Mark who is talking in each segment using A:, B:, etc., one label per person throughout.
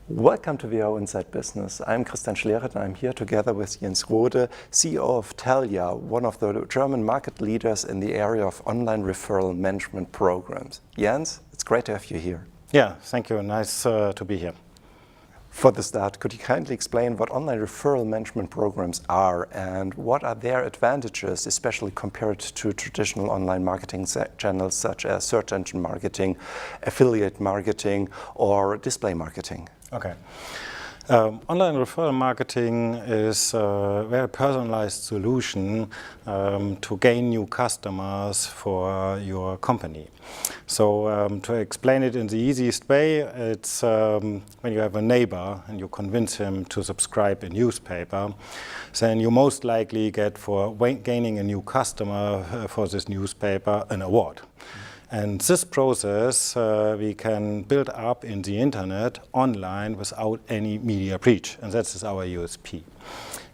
A: Welcome to WHU Inside Business. I'm Schlereth and I'm here together with Jens Rode, CEO of Tellja, one of the German market leaders in the area of online referral management programs. Jens, it's great to have you here.
B: Yeah, thank you. Nice to be here.
A: For the start, could you kindly explain what online referral management programs are and what are their advantages, especially compared to traditional online marketing channels such as search engine marketing, affiliate marketing, or display marketing?
B: Okay. Online referral marketing is a very personalized solution to gain new customers for your company. So to explain it in the easiest way, it's when you have a neighbor and you convince him to subscribe a newspaper, then you most likely get for gaining a new customer for this newspaper an award. And this process we can build up in the internet online without any media breach, and that is our USP.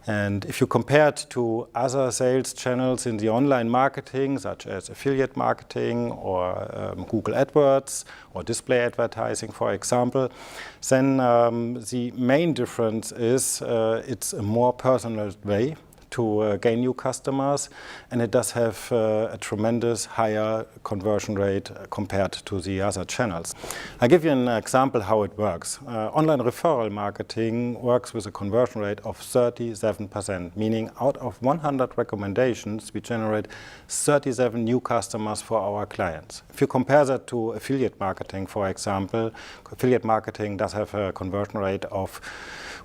B: And if you compare it to other sales channels in the online marketing, such as affiliate marketing or Google AdWords or display advertising, for example, then the main difference is it's a more personal way to gain new customers, and it does have a tremendous higher conversion rate compared to the other channels. I'll give you an example how it works. Online referral marketing works with a conversion rate of 37%, meaning out of 100 recommendations, we generate 37 new customers for our clients. If you compare that to affiliate marketing, for example, affiliate marketing does have a conversion rate of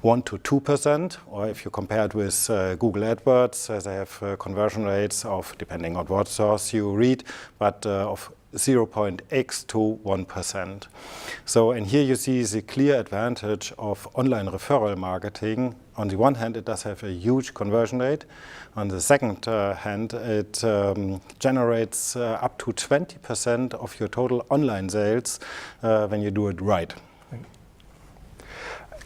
B: 1 to 2%, or if you compare it with Google AdWords, they have conversion rates of, depending on what source you read, but of 0.x to 1%. So, and here you see the clear advantage of online referral marketing. On the one hand, it does have a huge conversion rate. On the second hand, it generates up to 20% of your total online sales when you do it right.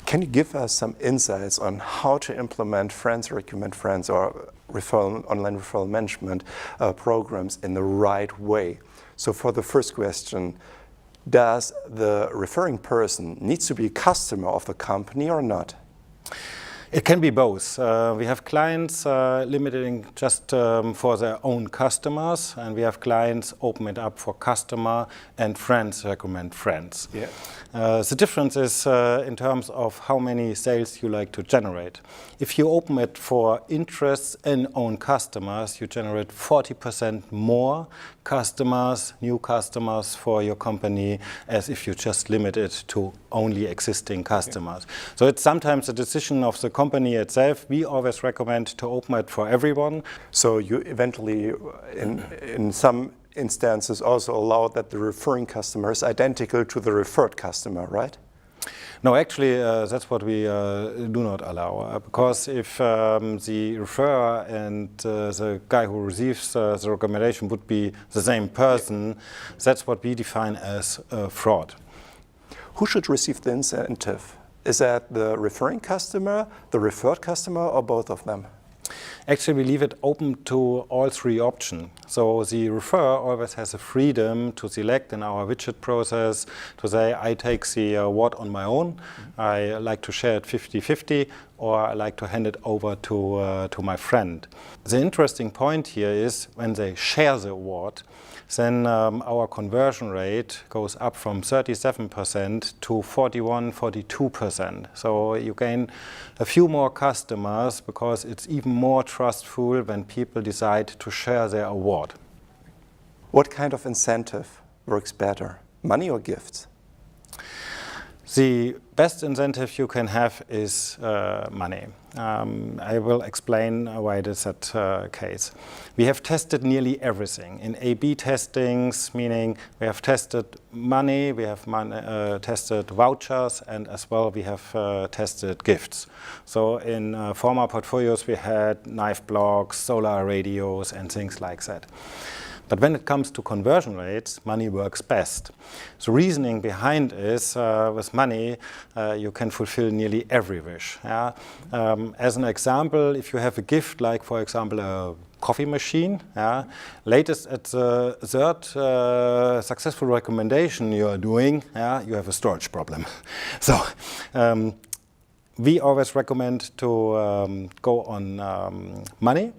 A: Can you give us some insights on how to implement friends recommend friends or online referral management programs in the right way? So for the first question, does the referring person needs to be a customer of the company or not?
B: It can be both. We have clients limiting just for their own customers, and we have clients open it up for customer and friends recommend friends.
A: Yeah.
B: The difference is in terms of how many sales you like to generate. If you open it for interests in own customers, you generate 40% more customers, new customers for your company, as if you just limit it to only existing customers. Yeah. So it's sometimes a decision of the company itself. We always recommend to open it for everyone.
A: So you eventually, in some instances, also allow that the referring customer is identical to the referred customer, right?
B: No, actually, that's what we do not allow. Because if the referrer and the guy who receives the recommendation would be the same person, that's what we define as fraud.
A: Who should receive the incentive? Is that the referring customer, the referred customer, or both of them?
B: Actually, we leave it open to all three options. So the referrer always has the freedom to select in our widget process to say, I take the award on my own, I like to share it 50-50, or I like to hand it over to my friend. The interesting point here is when they share the award, then our conversion rate goes up from 37% to 41-42%. So you gain a few more customers because it's even more trustful when people decide to share their award.
A: What kind of incentive works better, money or gifts?
B: The best incentive you can have is money. I will explain why it is that case. We have tested nearly everything. In A/B testings, meaning we have tested money, we have tested vouchers, and as well we have tested gifts. So in former portfolios we had knife blocks, solar radios, and things like that. But when it comes to conversion rates, money works best. The reasoning behind is with money, you can fulfill nearly every wish. Yeah? As an example, if you have a gift, like for example a coffee machine, yeah, latest at the third successful recommendation you are doing, yeah, you have a storage problem. So we always recommend to go on money,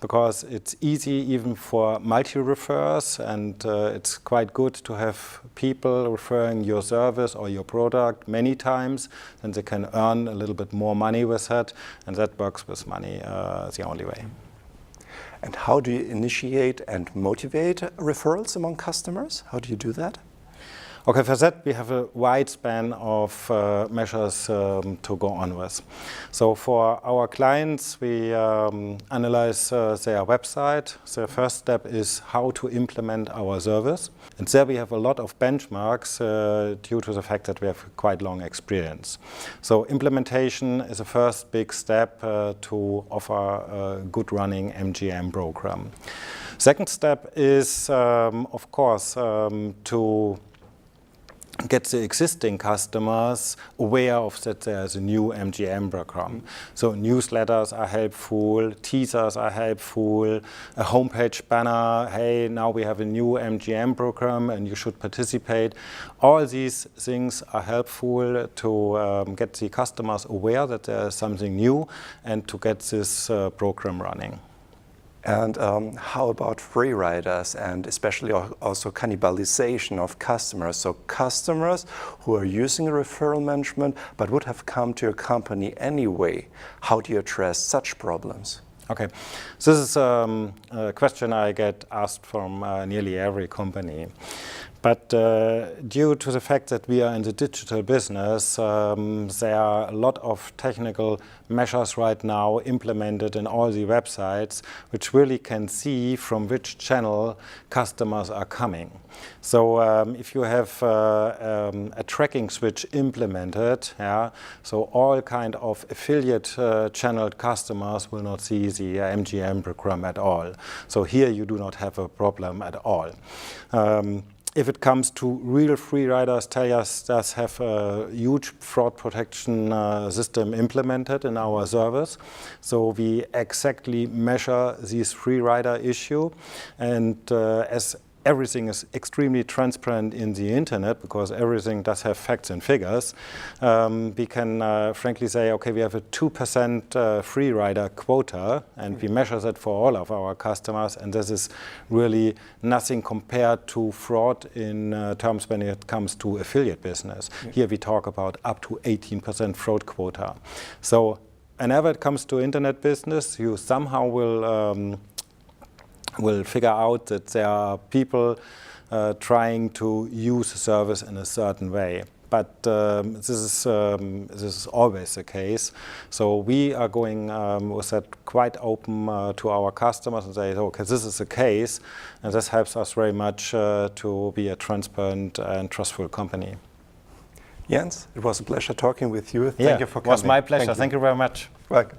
B: because it's easy even for multi-referrers, and it's quite good to have people referring your service or your product many times, and they can earn a little bit more money with that, and that works with money the only way.
A: And how do you initiate and motivate referrals among customers? How do you do that?
B: Okay, for that we have a wide span of measures to go on with. So for our clients, we analyze their website. The first step is how to implement our service. And there we have a lot of benchmarks due to the fact that we have quite long experience. So implementation is the first big step to offer a good running MGM program. Second step is, of course, to get the existing customers aware of that there's a new MGM program. So newsletters are helpful, teasers are helpful, a homepage banner, hey, now we have a new MGM program and you should participate. All these things are helpful to get the customers aware that there's something new and to get this program running.
A: And how about free riders, and especially also cannibalization of customers? So customers who are using referral management but would have come to your company anyway. How do you address such problems?
B: Okay, so this is a question I get asked from nearly every company. But due to the fact that we are in the digital business, there are a lot of technical measures right now implemented in all the websites, which really can see from which channel customers are coming. So if you have a tracking switch implemented, yeah, so all kind of affiliate channeled customers will not see the MGM program at all. So here you do not have a problem at all. If it comes to real free riders, Tellja does have a huge fraud protection system implemented in our service. So we exactly measure this free rider issue, and as everything is extremely transparent in the internet, because everything does have facts and figures, we can frankly say, okay, we have a 2% free rider quota, and we measure that for all of our customers, and this is really nothing compared to fraud in terms when it comes to affiliate business. Here we talk about up to 18% fraud quota. So whenever it comes to internet business, you somehow will figure out that there are people trying to use the service in a certain way. But this is always the case. So we are going with that quite open to our customers and say, okay, this is the case, and this helps us very much to be a transparent and trustful company.
A: Jens, it was a pleasure talking with you. Thank you for coming.
B: It was my pleasure. Thank you very much.
A: Welcome.